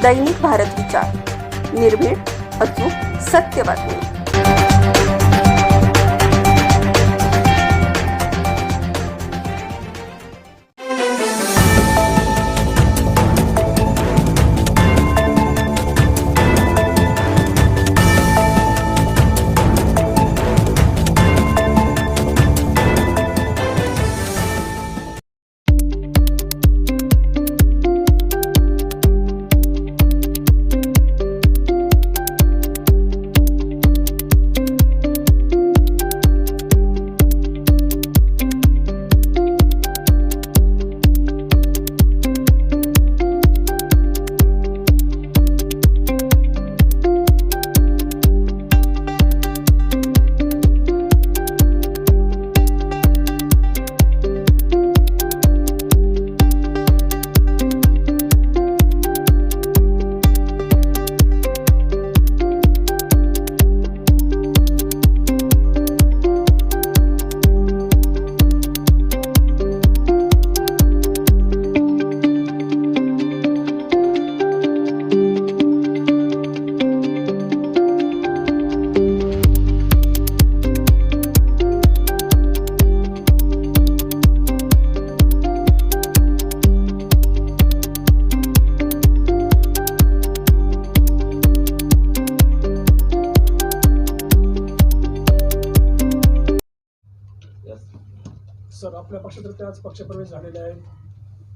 दैनिक भारत विचार, निर्भीड, अचूक, सत्य बातमी. सर, आपल्या पक्षातर्फे आज पक्षप्रवेश झालेले आहे,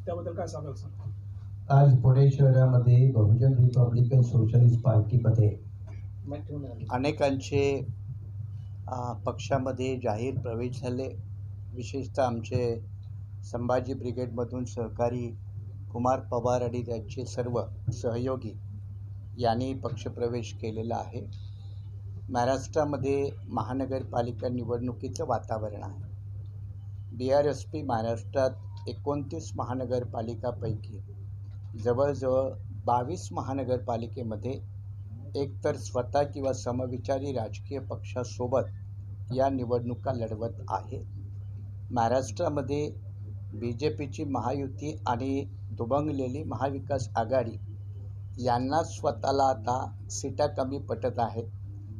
त्याबद्दल काय सांगाल सर? आज पुणे शहरामध्ये बहुजन रिपब्लिकन सोशलिस्ट पार्टीमध्ये अनेकांचे पक्षामध्ये जाहीर प्रवेश झाले. विशेषतः आमचे संभाजी ब्रिगेडमधून सहकारी कुमार पवार आणि त्यांचे सर्व सहयोगी यांनी पक्षप्रवेश केलेला आहे. महाराष्ट्रामध्ये महानगरपालिका निवडणुकीचं वातावरण आहे. BRSP महाराष्ट्रात 29 महानगरपालिकापैकी जवळजवळ 22 महानगरपालिकेमध्ये एकतर स्वतः किंवा समविचारी राजकीय पक्षासोबत या निवडणुका लढवत आहे. महाराष्ट्रामध्ये BJPची महायुती आणि दुभंगलेली महाविकास आघाडी यांना स्वतःला आता सीटा कमी पटत आहेत.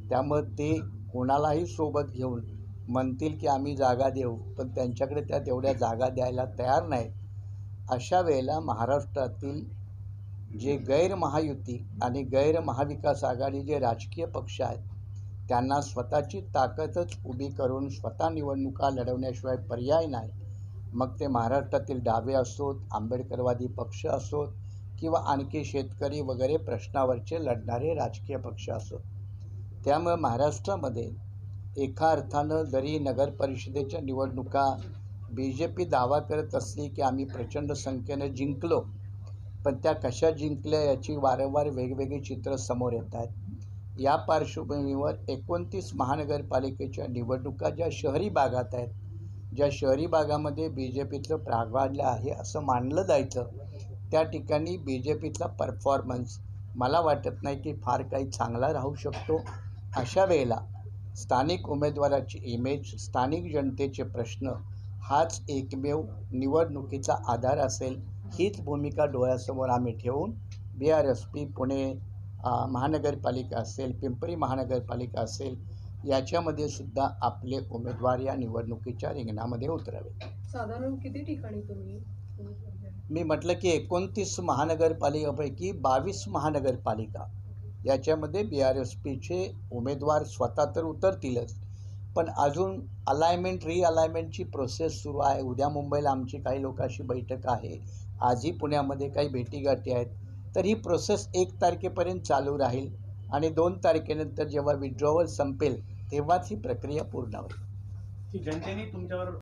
त्यामुळे ते कोणालाही सोबत घेऊन म्हणतील की आम्ही जागा देऊ, पण त्यांच्याकडे त्या तेवढ्या जागा द्यायला तयार नाहीत. अशा वेळेला महाराष्ट्रातील जे गैर महायुती आणि गैर महाविकास आघाडी जे राजकीय पक्ष आहेत त्यांना स्वतःची ताकदच उभी करून स्वतः निवडणुका लढवण्याशिवाय पर्याय नाही. मग ते महाराष्ट्रातील डावे असोत, आंबेडकरवादी पक्ष असोत किंवा आणखी शेतकरी वगैरे प्रश्नावरचे लढणारे राजकीय पक्ष असोत. त्यामुळे महाराष्ट्रामध्ये एका अर्थानं जरी नगर परिषदेच्या निवडणुका BJP दावा करत असली की आम्ही प्रचंड संख्येनं जिंकलो, पण त्या कशा जिंकल्या याची वारंवार वेगवेगळी चित्र समोर येत आहेत. या पार्श्वभूमीवर 29 महानगरपालिकेच्या निवडणुका ज्या शहरी भागात आहेत, ज्या शहरी भागामध्ये BJPचं प्राबल्य आहे असं मानलं जायचं, त्या ठिकाणी BJPचा परफॉर्मन्स मला वाटत नाही की फार काही चांगला राहू शकतो. अशा वेळेला स्थानिक उमेदवाराची इमेज, स्थानिक जनतेचे प्रश्न हाच एकमेव निवडणुकीचा आधार असेल. हीच भूमिका डोळ्यासमोर आम्ही ठेवून BRSP पुणे महानगरपालिका असेल, पिंपरी महानगरपालिका असेल, याच्यामध्ये सुद्धा आपले उमेदवार या निवडणुकीच्या रिंगणामध्ये उतरावे. साधारण किती ठिकाणी तुम्ही? मी म्हटलं की 29 महानगरपालिकापैकी 22 महानगरपालिका याच्यामध्ये BRSPचे उमेदवार स्वतः तर उतरतीलच, पण अजून अलाइनमेंट रिअलाइनमेंटची प्रोसेस सुरू आहे. उद्या मुंबईला आमची काही लोकांशी बैठक आहे, आजही पुण्यामध्ये काही भेटीगाठी आहेत. तर ही प्रोसेस 1 तारखेपर्यंत चालू राहील आणि 2 तारखेनंतर जेव्हा विड्रॉवल संपेल तेव्हाच ही प्रक्रिया पूर्ण होईल. की जनतेने तुमच्यावर